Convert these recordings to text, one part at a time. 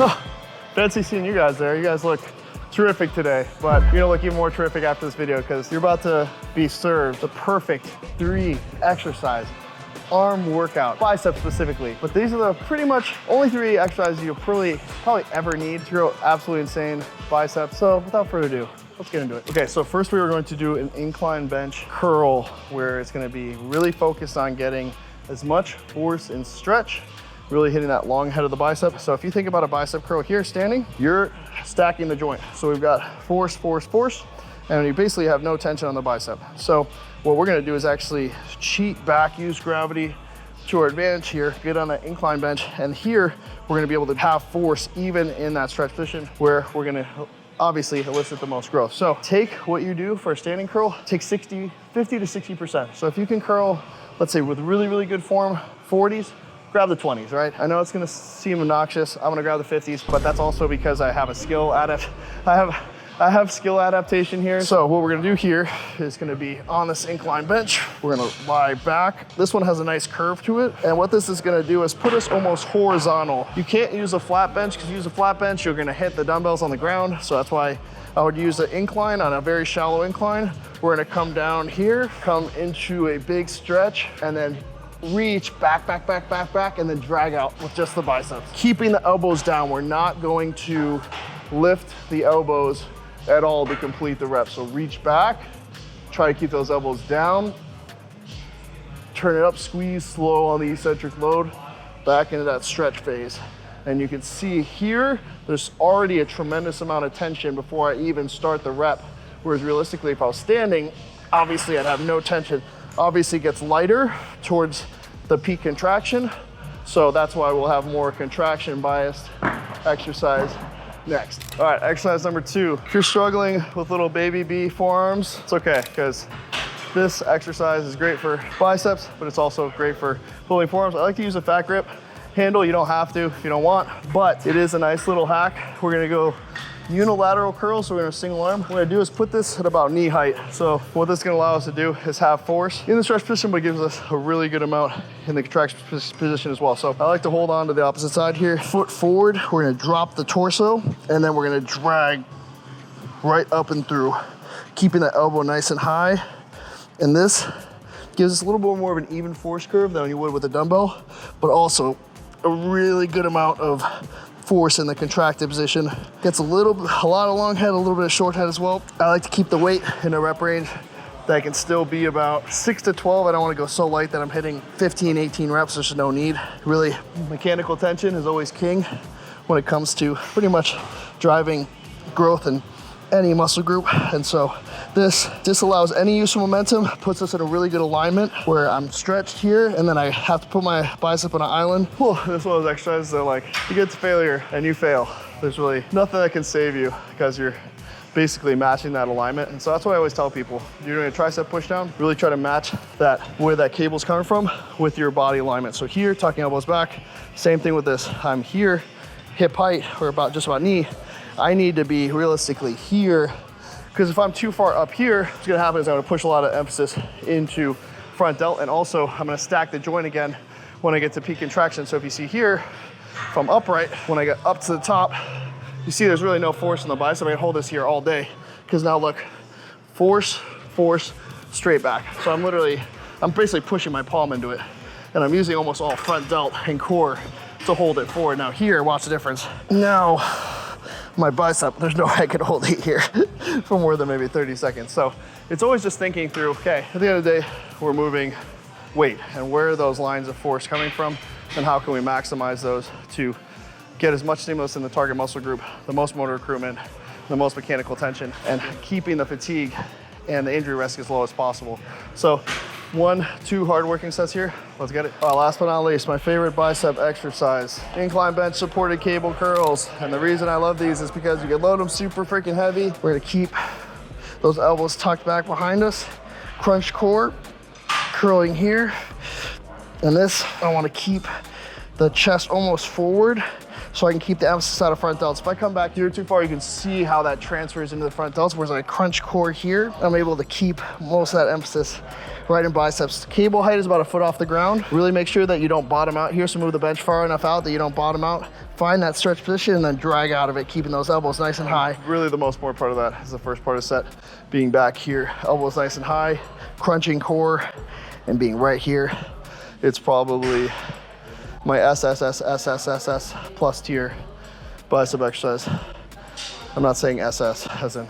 Oh, fancy seeing you guys there. You guys look terrific today, but you're gonna look even more terrific after this video because you're about to be served the perfect 3 exercise arm workout, bicep specifically. But these are the pretty much only 3 exercises you'll probably ever need to grow absolutely insane biceps. So without further ado, let's get into it. Okay, so first we are going to do an incline bench curl where it's gonna be really focused on getting as much force and stretch, really hitting that long head of the bicep. So if you think about a bicep curl here standing, you're stacking the joint. So we've got force, force, force, and you basically have no tension on the bicep. So what we're gonna do is actually cheat back, use gravity to our advantage here, get on that incline bench, and here we're gonna be able to have force even in that stretch position where we're gonna obviously elicit the most growth. So take what you do for a standing curl, take 50 to 60%. So if you can curl, let's say with really, really good form, 40s, grab the 20s, right? I know it's gonna seem obnoxious. I'm gonna grab the 50s, but that's also because I have a skill I have skill adaptation here. So what we're gonna do here is gonna be on this incline bench. We're gonna lie back. This one has a nice curve to it. And what this is gonna do is put us almost horizontal. You can't use a flat bench because if you use a flat bench, you're gonna hit the dumbbells on the ground. So that's why I would use an incline on a very shallow incline. We're gonna come down here, come into a big stretch, and then reach back, back, back, back, back, and then drag out with just the biceps. Keeping the elbows down. We're not going to lift the elbows at all to complete the rep. So reach back, try to keep those elbows down, turn it up, squeeze slow on the eccentric load, back into that stretch phase. And you can see here, there's already a tremendous amount of tension before I even start the rep. Whereas realistically, if I was standing, obviously I'd have no tension. Obviously it gets lighter towards the peak contraction. So that's why we'll have more contraction biased exercise next. All right, exercise number 2. If you're struggling with little baby B forearms, it's okay, because this exercise is great for biceps, but it's also great for pulling forearms. I like to use a fat grip handle. You don't have to if you don't want, but it is a nice little hack. We're gonna go unilateral curls, so we're gonna single arm. What we're gonna do is put this at about knee height. So what this is gonna allow us to do is have force in the stretch position, but it gives us a really good amount in the contraction position as well. So I like to hold on to the opposite side here. Foot forward, we're gonna drop the torso, and then we're gonna drag right up and through, keeping the elbow nice and high. And this gives us a little bit more of an even force curve than you would with a dumbbell, but also a really good amount of force in the contracted position. Gets a lot of long head, a little bit of short head as well. I like to keep the weight in a rep range that can still be about 6 to 12. I don't want to go so light that I'm hitting 15, 18 reps. There's no need. Really, mechanical tension is always king when it comes to pretty much driving growth in any muscle group. And so this disallows any use of momentum, puts us in a really good alignment where I'm stretched here, and then I have to put my bicep on an island. Whew, this is one of those exercises that, like, you get to failure and you fail. There's really nothing that can save you because you're basically matching that alignment. And so that's what I always tell people. You're doing a tricep push down, really try to match that, where that cable's coming from, with your body alignment. So here, tucking elbows back, same thing with this. I'm here, hip height, or just about knee. I need to be realistically here, because if I'm too far up here, what's gonna happen is I'm gonna push a lot of emphasis into front delt, and also I'm gonna stack the joint again when I get to peak contraction. So if you see here, if I'm upright, when I get up to the top, you see there's really no force in the bicep. I can hold this here all day, because now look, force, force, straight back. So I'm basically pushing my palm into it, and I'm using almost all front delt and core to hold it forward. Now here, watch the difference. Now, my bicep, there's no way I could hold it here for more than maybe 30 seconds. So it's always just thinking through, okay, at the end of the day, we're moving weight, and where are those lines of force coming from, and how can we maximize those to get as much stimulus in the target muscle group, the most motor recruitment, the most mechanical tension, and keeping the fatigue and the injury risk as low as possible. So 1, 2 hard working sets here. Let's get it. Last but not least, my favorite bicep exercise, incline bench supported cable curls. And the reason I love these is because you can load them super freaking heavy. We're gonna keep those elbows tucked back behind us, crunch core, curling here. And this, I wanna keep the chest almost forward so I can keep the emphasis out of front delts. If I come back here too far, you can see how that transfers into the front delts, whereas I crunch core here, I'm able to keep most of that emphasis right in biceps. Cable height is about a foot off the ground. Really make sure that you don't bottom out here, so move the bench far enough out that you don't bottom out. Find that stretch position and then drag out of it, keeping those elbows nice and high. Really the most important part of that is the first part of the set, being back here, elbows nice and high, crunching core, and being right here. It's probably my SSS plus tier bicep exercise. I'm not saying SS as in,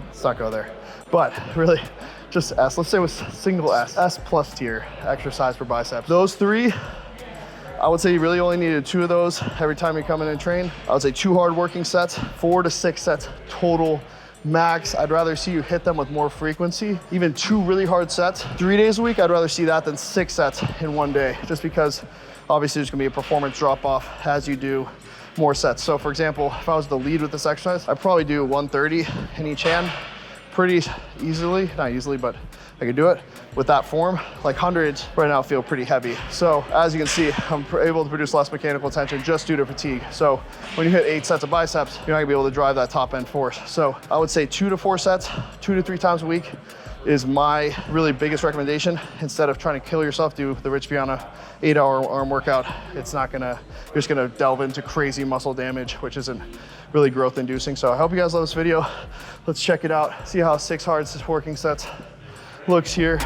let's not go there, but really just S. Let's say it was single S plus tier exercise for biceps. Those three, I would say you really only needed 2 of those every time you come in and train. I would say 2 hard working sets, 4 to 6 sets total max. I'd rather see you hit them with more frequency. Even 2 really hard sets, 3 days a week, I'd rather see that than 6 sets in one day, just because obviously there's gonna be a performance drop off as you do more sets. So for example, if I was to lead with this exercise, I'd probably do 130 in each hand pretty easily, not easily, but I could do it with that form. Like hundreds right now feel pretty heavy. So as you can see, I'm able to produce less mechanical tension just due to fatigue. So when you hit 8 sets of biceps, you're not gonna be able to drive that top end force. So I would say 2 to 4 sets, 2 to 3 times a week is my really biggest recommendation. Instead of trying to kill yourself, do the Rich Piana 8-hour arm workout. It's not gonna, you're just gonna delve into crazy muscle damage, which isn't really growth inducing. So I hope you guys love this video. Let's check it out. See how 6 hard working sets looks here.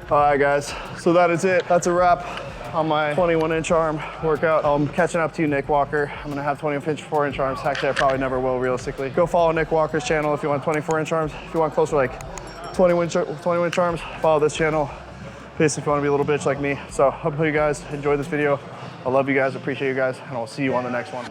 All right guys, so that is it. That's a wrap on my 21-inch arm workout. I'm catching up to you, Nick Walker. I'm gonna have 24-inch arms. Actually, I probably never will realistically. Go follow Nick Walker's channel if you want 24-inch arms. If you want closer like 21-inch arms, follow this channel. Basically, if you wanna be a little bitch like me. So hopefully you guys enjoyed this video. I love you guys, appreciate you guys, and I'll see you on the next one.